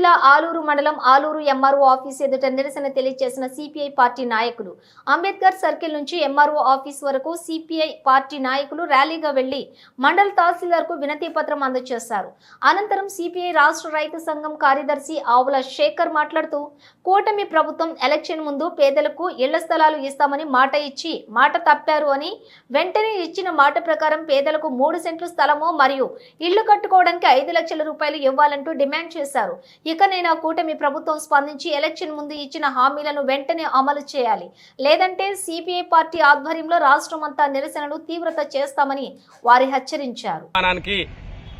జిల్లా ఆలూరు మండలం Aluru MRO office ఎదుట నిరసన తెలియజేసిన సిపిఐ పార్టీ నాయకులు అంబేద్కర్ సర్కిల్ నుంచి ఎంఆర్ఓ ఆఫీస్ వరకు సిపిఐ పార్టీ నాయకులు ర్యాలీగా వెళ్లి మండల తహసీల్దార్కు వినతి పత్రం అందజేశారు. అనంతరం సిపిఐ రాష్ట్ర రైతు సంఘం కార్యదర్శి ఆవుల శేఖర్ మాట్లాడుతూ కూటమి ప్రభుత్వం ఎలక్షన్ ముందు పేదలకు ఇళ్ల స్థలాలు ఇస్తామని మాట ఇచ్చి మాట తప్పారు అని, వెంటనే ఇచ్చిన మాట ప్రకారం పేదలకు 3 సెంట్లు స్థలము మరియు ఇళ్లు కట్టుకోవడానికి 5 లక్షల రూపాయలు ఇవ్వాలంటూ డిమాండ్ చేశారు. ఇకనైనా కూటమి ప్రభుత్వం స్పందించి ఎలక్షన్ ముందు ఇచ్చిన హామీలను వెంటనే అమలు చేయాలి, లేదంటే సిపిఐ పార్టీ ఆధ్వర్యంలో రాష్ట్రమంతా నిరసనలు తీవ్రత చేస్తామని వారు హెచ్చరించారు.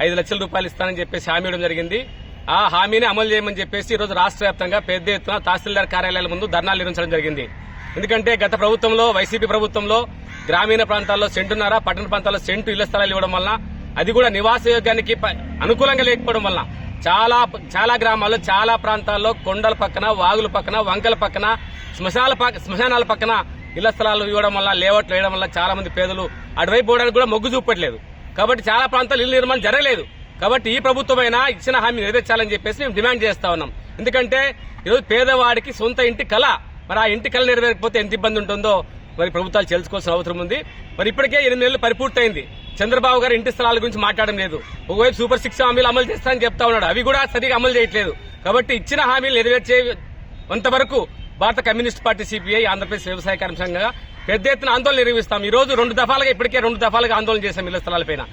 5 లక్షల రూపాయలు ఇస్తానని చెప్పేసి హామీ ఇవ్వడం జరిగింది. ఆ హామీని అమలు చేయమని చెప్పేసి ఈ రోజు రాష్ట్ర వ్యాప్తంగా పెద్ద ఎత్తున తహసీల్దార్ కార్యాలయాల ముందు ధర్నాలు నిర్వహించడం జరిగింది. ఎందుకంటే గత ప్రభుత్వంలో వైసీపీ ప్రభుత్వంలో గ్రామీణ ప్రాంతాల్లో సెంటున్నర, పట్టణ ప్రాంతాల్లో సెంటు ఇళ్ల స్థలాలు ఇవ్వడం వల్ల, అది కూడా నివాస యోగ్యానికి అనుకూలంగా లేకపోవడం వల్ల చాలా గ్రామాల్లో చాలా ప్రాంతాల్లో కొండల పక్కన, వాగుల పక్కన, వంకల పక్కన, శ్మశానాల పక్కన ఇళ్ల స్థలాలు ఇవ్వడం వల్ల, లేఅవుట్లు వేయడం వల్ల చాలా మంది పేదలు అటువైపు పోవడానికి కూడా మొగ్గు చూపట్లేదు. కాబట్టి చాలా ప్రాంతాలు ఇళ్ల నిర్మాణం జరగలేదు. కాబట్టి ఈ ప్రభుత్వమైనా ఇచ్చిన హామీ నెరవేర్చాలని చెప్పేసి మేము డిమాండ్ చేస్తా ఉన్నాం. ఎందుకంటే ఈరోజు పేదవాడికి సొంత ఇంటి కళ, మరి ఆ ఇంటి కళ నెరవేరకపోతే ఎంత ఇబ్బంది ఉంటుందో మరి ప్రభుత్వాలు తెలుసుకోవాల్సిన అవసరం ఉంది. మరి ఇప్పటికే 8 నెలలు పరిపూర్తయింది. చంద్రబాబు గారు ఇంటి స్థలాల గురించి మాట్లాడడం లేదు. ఒకవైపు సూపర్ 6 హామీలు అమలు చేస్తానని చెప్తా ఉన్నాడు, అవి కూడా సరిగా అమలు చేయట్లేదు. కాబట్టి ఇచ్చిన హామీలు నెరవేర్చేంతవరకు భారత కమ్యూనిస్ట్ పార్టీ సిపిఐ ఆంధ్రప్రదేశ్ వ్యవసాయ కార్మిక సంఘంగా పెద్ద ఎత్తున ఆందోళన నిర్వహిస్తాం. ఈ రోజు ఇప్పటికే 2 దఫాలుగా ఆందోళన చేశాం ఇళ్ల స్థలాలపైన.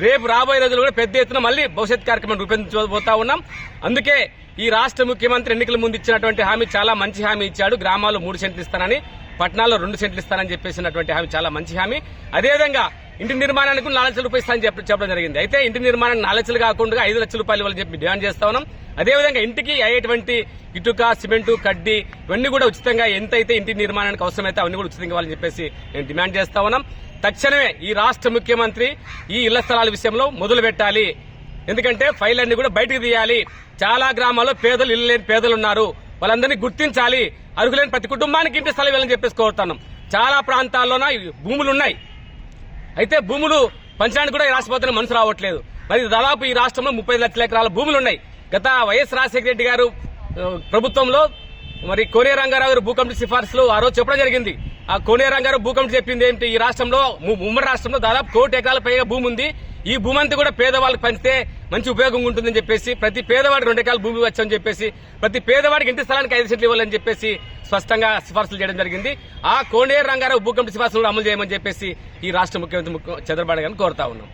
రేపు రాబోయే రోజులు కూడా పెద్ద ఎత్తున మళ్లీ భవిష్యత్ కార్యక్రమం రూపొందించబోతా ఉన్నాం. అందుకే ఈ రాష్ట్ర ముఖ్యమంత్రి ఎన్నికల ముందు ఇచ్చినటువంటి హామీ చాలా మంచి హామీ ఇచ్చాడు. గ్రామాల్లో 3 సెంట్లు ఇస్తానని, పట్టణాల్లో 2 సెంట్లు ఇస్తానని చెప్పేసినటువంటి హామీ చాలా మంచి హామీ. అదేవిధంగా ఇంటి నిర్మాణానికి 4 లక్షల రూపాయలు ఇస్తానని చెప్పడం జరిగింది. అయితే ఇంటి నిర్మాణానికి 4 లక్షలు కాకుండా 5 లక్షల రూపాయలు ఇవ్వాలని చెప్పి డిమాండ్ చేస్తా ఉన్నాం. అదేవిధంగా ఇంటికి అయ్యేటువంటి ఇటుక, సిమెంటు, కడ్డీ ఇవన్నీ కూడా ఉచితంగా ఎంతైతే ఇంటి నిర్మాణానికి అవసరమైతే అవన్నీ కూడా ఉచితంగా ఇవ్వాలని చెప్పేసి నేను డిమాండ్ చేస్తా ఉన్నాం. తక్షణమే ఈ రాష్ట్ర ముఖ్యమంత్రి ఈ ఇళ్ల స్థలాల విషయంలో మొదలు పెట్టాలి. ఎందుకంటే ఫైల్ అన్ని కూడా బయటకు తీయాలి. చాలా గ్రామాల్లో పేదలు, ఇల్లు లేని పేదలు ఉన్నారు. వాళ్ళందరినీ గుర్తించాలి. అర్హులైన ప్రతి కుటుంబానికి ఇంటి స్థలం ఇవ్వాలని చెప్పేసి కోరుతున్నాం. చాలా ప్రాంతాల్లోన భూములు ఉన్నాయి. అయితే భూములు పంచడానికి కూడా ఈ రాష్ట్ర ప్రభుత్వం మనసు రావట్లేదు. మరి దాదాపు ఈ రాష్ట్రంలో 35 లక్షల ఎకరాల భూములు ఉన్నాయి. గత వైఎస్ రాజశేఖర రెడ్డి గారు ప్రభుత్వంలో మరి కోనే రంగారావు గారు భూ కమిటీ సిఫార్సులు ఆ రోజు చెప్పడం జరిగింది. ఆ కోనే రంగారావు భూ కమిటీ చెప్పింది ఏంటి, ఈ రాష్ట్రంలో ఉమ్మడి రాష్ట్రంలో దాదాపు 1 కోటి ఎకరాల పైగా భూమి ఉంది. ఈ భూమి అంతా కూడా పేదవాళ్ళకి పంచితే మంచి ఉపయోగం ఉంటుందని చెప్పేసి, ప్రతి పేదవాడికి 2 ఎకరాల భూమి వచ్చని చెప్పేసి, ప్రతి పేదవాడికి ఇంటి స్థలానికి 5 సెంట్లు ఇవ్వాలని చెప్పేసి స్పష్టంగా సిఫార్సులు చేయడం జరిగింది. ఆ కోనే రంగారావు భూ కమిటీ సిఫార్సులు అమలు చేయమని చెప్పేసి ఈ రాష్ట్ర ముఖ్యమంత్రి చంద్రబాబు గారిని కోరుతా ఉన్నాం.